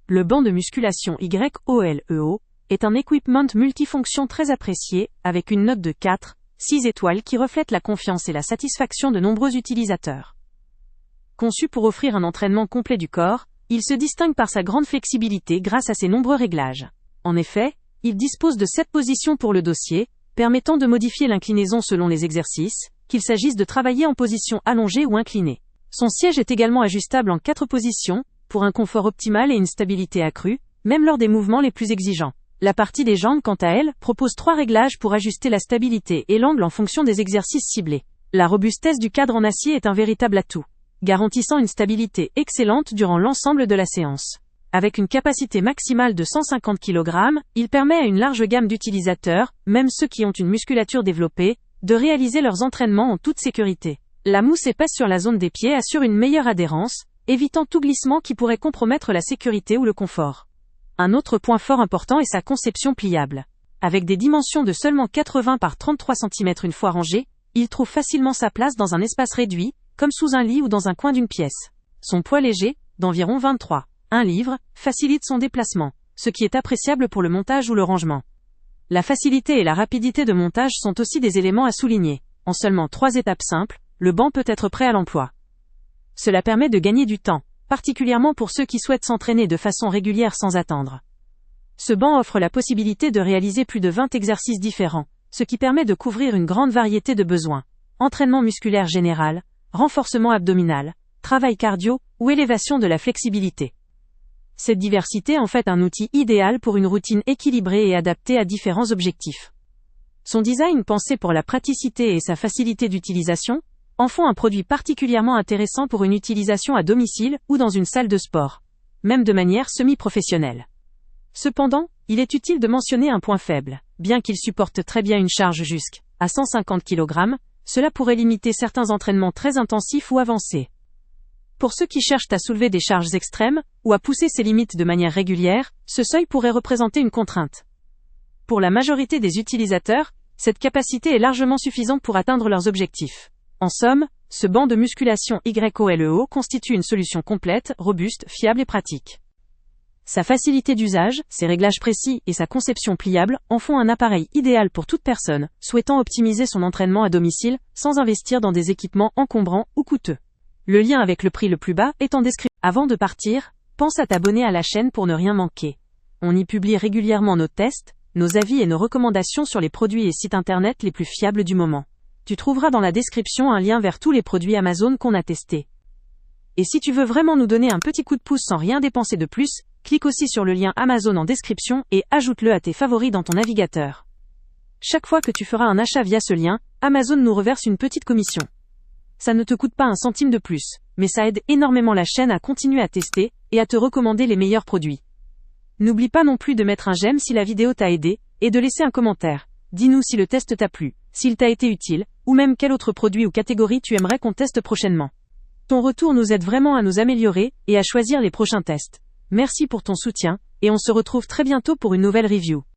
Le banc de musculation YOLEO est un équipement multifonction très apprécié, avec une note de 4,6 étoiles qui reflète la confiance et la satisfaction de nombreux utilisateurs. Conçu pour offrir un entraînement complet du corps, il se distingue par sa grande flexibilité grâce à ses nombreux réglages. En effet, il dispose de 7 positions pour le dossier, permettant de modifier l'inclinaison selon les exercices, qu'il s'agisse de travailler en position allongée ou inclinée. Son siège est également ajustable en 4 positions, pour un confort optimal et une stabilité accrue, même lors des mouvements les plus exigeants. La partie des jambes, quant à elle, propose 3 réglages pour ajuster la stabilité et l'angle en fonction des exercices ciblés. La robustesse du cadre en acier est un véritable atout, garantissant une stabilité excellente durant l'ensemble de la séance. Avec une capacité maximale de 150 kg, il permet à une large gamme d'utilisateurs, même ceux qui ont une musculature développée, de réaliser leurs entraînements en toute sécurité. La mousse épaisse sur la zone des pieds assure une meilleure adhérence, évitant tout glissement qui pourrait compromettre la sécurité ou le confort. Un autre point fort important est sa conception pliable. Avec des dimensions de seulement 80 par 33 cm une fois rangé, il trouve facilement sa place dans un espace réduit, comme sous un lit ou dans un coin d'une pièce. Son poids léger, d'environ 23,1 livres, facilite son déplacement, ce qui est appréciable pour le montage ou le rangement. La facilité et la rapidité de montage sont aussi des éléments à souligner. En seulement 3 étapes simples, le banc peut être prêt à l'emploi. Cela permet de gagner du temps, particulièrement pour ceux qui souhaitent s'entraîner de façon régulière sans attendre. Ce banc offre la possibilité de réaliser plus de 20 exercices différents, ce qui permet de couvrir une grande variété de besoins. Entraînement musculaire général, renforcement abdominal, travail cardio ou élévation de la flexibilité. Cette diversité en fait un outil idéal pour une routine équilibrée et adaptée à différents objectifs. Son design pensé pour la praticité et sa facilité d'utilisation en font un produit particulièrement intéressant pour une utilisation à domicile ou dans une salle de sport, même de manière semi-professionnelle. Cependant, il est utile de mentionner un point faible. Bien qu'il supporte très bien une charge jusqu'à 150 kg, cela pourrait limiter certains entraînements très intensifs ou avancés. Pour ceux qui cherchent à soulever des charges extrêmes, ou à pousser ces limites de manière régulière, ce seuil pourrait représenter une contrainte. Pour la majorité des utilisateurs, cette capacité est largement suffisante pour atteindre leurs objectifs. En somme, ce banc de musculation YOLEO constitue une solution complète, robuste, fiable et pratique. Sa facilité d'usage, ses réglages précis et sa conception pliable en font un appareil idéal pour toute personne souhaitant optimiser son entraînement à domicile sans investir dans des équipements encombrants ou coûteux. Le lien avec le prix le plus bas est en description. Avant de partir, pense à t'abonner à la chaîne pour ne rien manquer. On y publie régulièrement nos tests, nos avis et nos recommandations sur les produits et sites internet les plus fiables du moment. Tu trouveras dans la description un lien vers tous les produits Amazon qu'on a testés. Et si tu veux vraiment nous donner un petit coup de pouce sans rien dépenser de plus, clique aussi sur le lien Amazon en description et ajoute-le à tes favoris dans ton navigateur. Chaque fois que tu feras un achat via ce lien, Amazon nous reverse une petite commission. Ça ne te coûte pas un centime de plus, mais ça aide énormément la chaîne à continuer à tester et à te recommander les meilleurs produits. N'oublie pas non plus de mettre un j'aime si la vidéo t'a aidé et de laisser un commentaire. Dis-nous si le test t'a plu, s'il t'a été utile, ou même quel autre produit ou catégorie tu aimerais qu'on teste prochainement. Ton retour nous aide vraiment à nous améliorer et à choisir les prochains tests. Merci pour ton soutien, et on se retrouve très bientôt pour une nouvelle review.